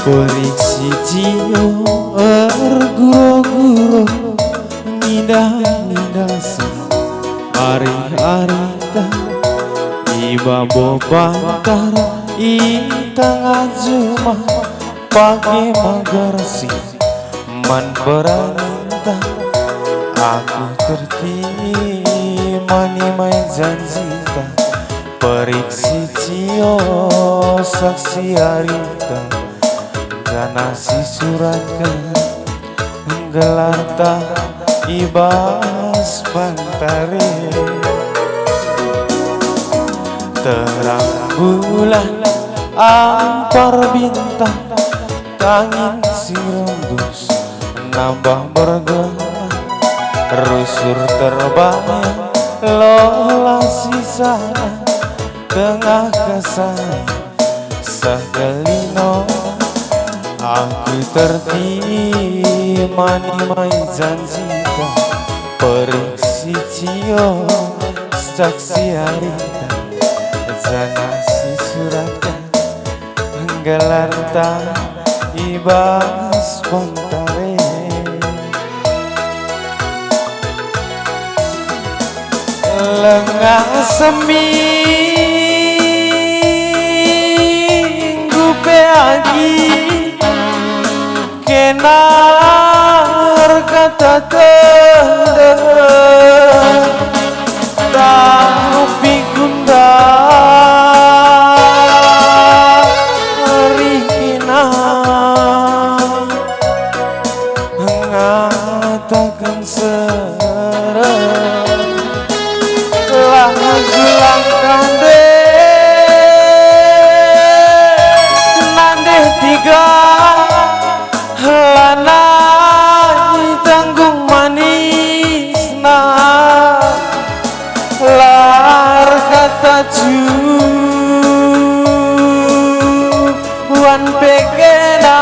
Periksi cio erguro-guro ngidah-ngidah hari-hari tak iba bobantar i tengah juma pagi magarsi man beranita aku tertima nimai janji tak periksi cio saksi harita jana si surat ke gelar tak ibas bantare terang bulan ampar bintang angin si rembus nambah bergerak rusur terbang lola sisana tengah kesana sekelino aku tertima nimai janji periksi cio saksi harita jana si suratkan gelar tak ibas pontare lengah seminggu peagi kenar kata tender tapi gundah rikina mengatakan serem lagu-lagu kande nande tiga lanai tanggung manis lar kata cuan pekena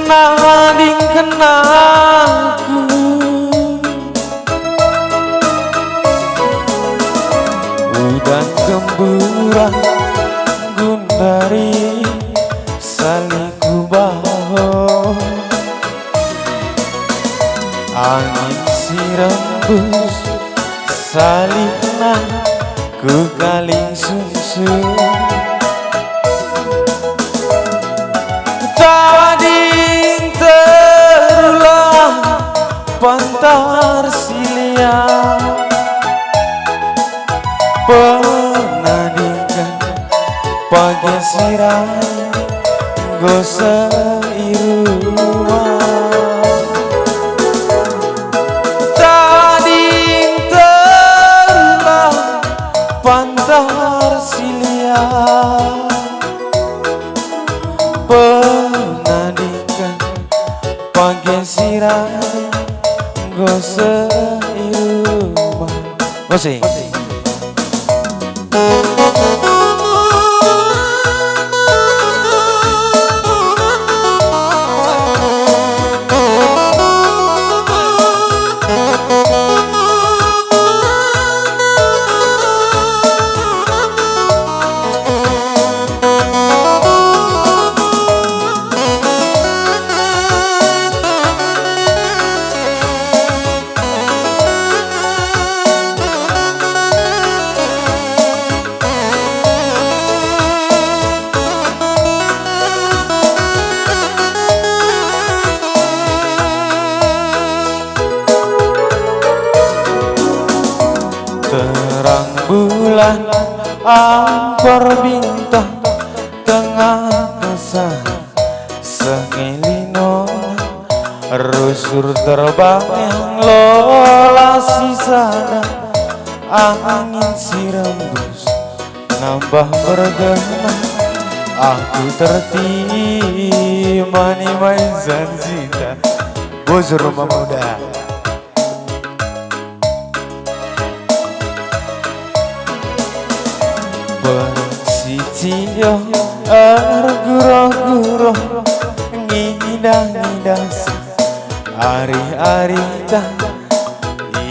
nading kenaku udan gemburan gundari saliku baho angin si rembus salihna ku kaling sungsung tading terulang pantar silia penadingkan pagi sirai gosa iruma tading terulang pantar silia penadingkan pagi sirai gosa iruma goseng terang bulan ampar bintang tengah kesah sengilino rusur terbang yang lola sisana angin si rembus nambah bergema aku tertima nimai janji bos rumah muda periksi cio erguro-guro ngidah-ngidah hari-hari tak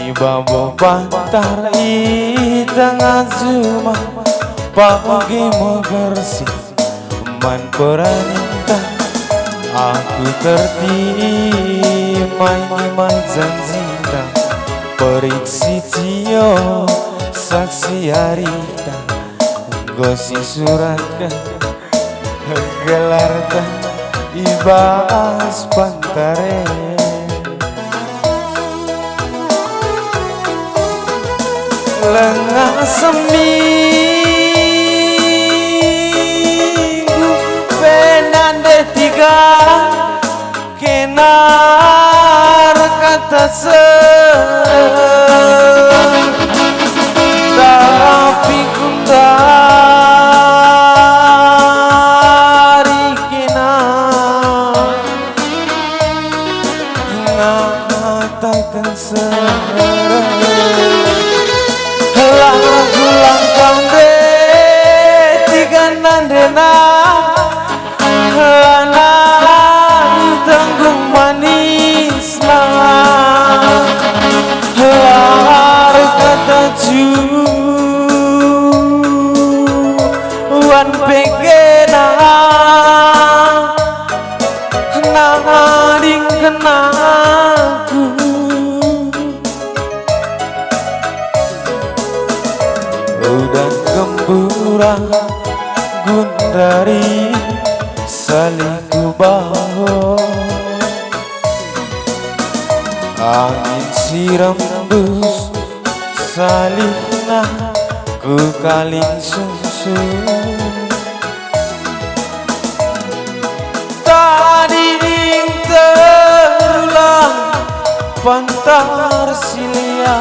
iba bobantar i tengah juma pagi magarsi man perintah aku terima ini mah janjita periksi cio saksi harita gosi suratkan gelarkan ibas pantare lengah seminggu penande tiga kenar kata tapi kundari kenar ngatakan lagu langkang de tiga nandena lana tanggung manis lar kata cuan pegena nading kenaku udan gemburang gundari saling kubaho angin siram dus salihna ku kaling susu tading terulang pantar silia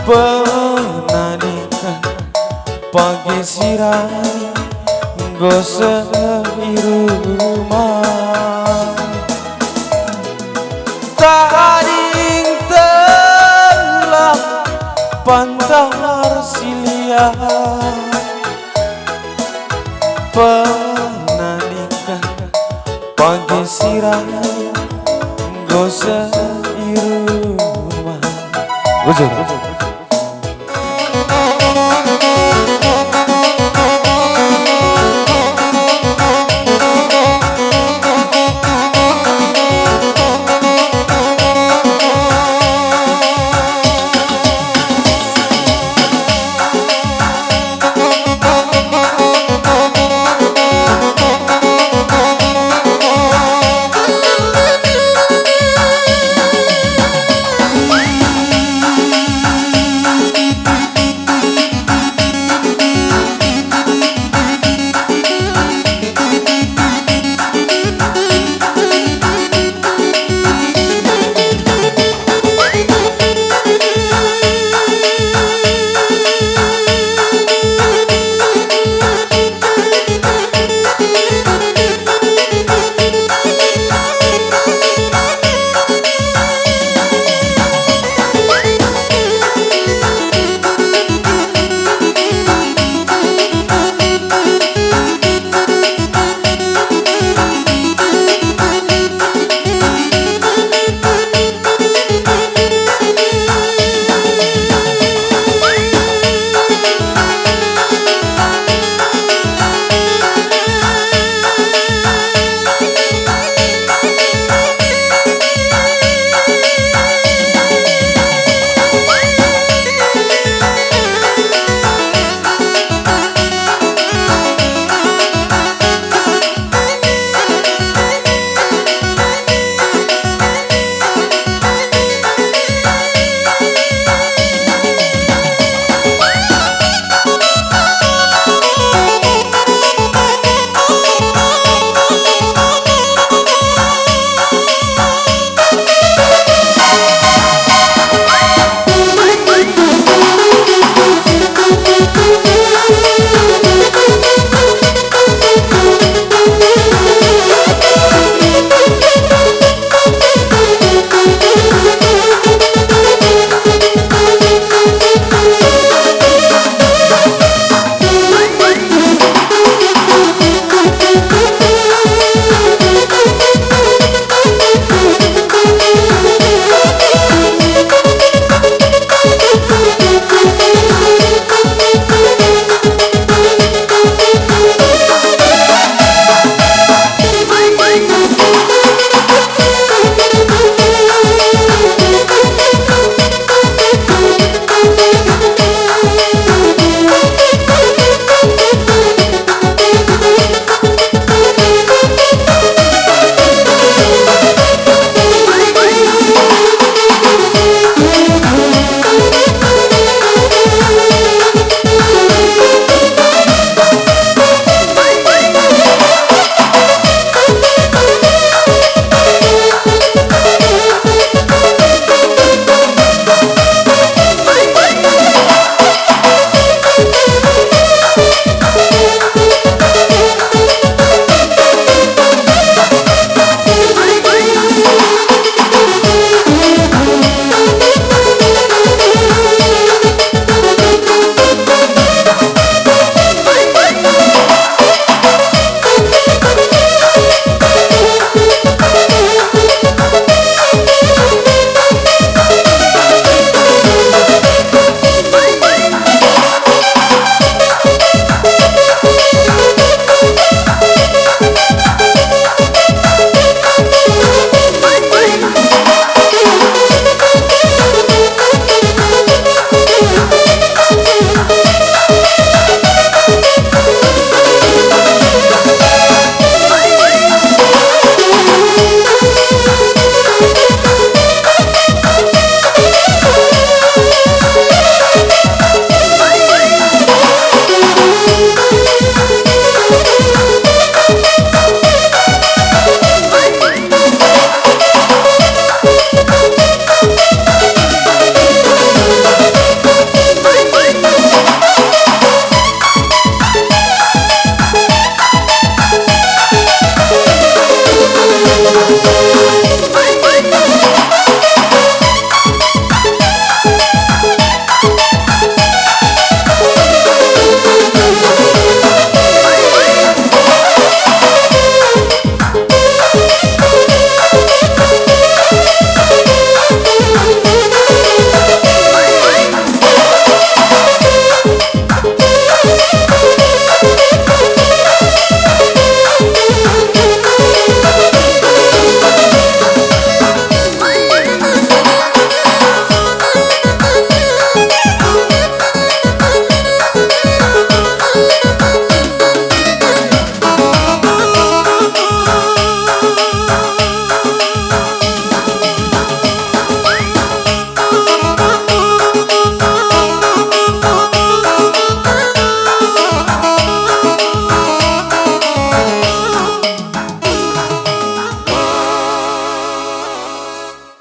penadikan pagi sirani gose rumah tading telah pantar silia penadikan pagi sirani gose rumah. Bujur.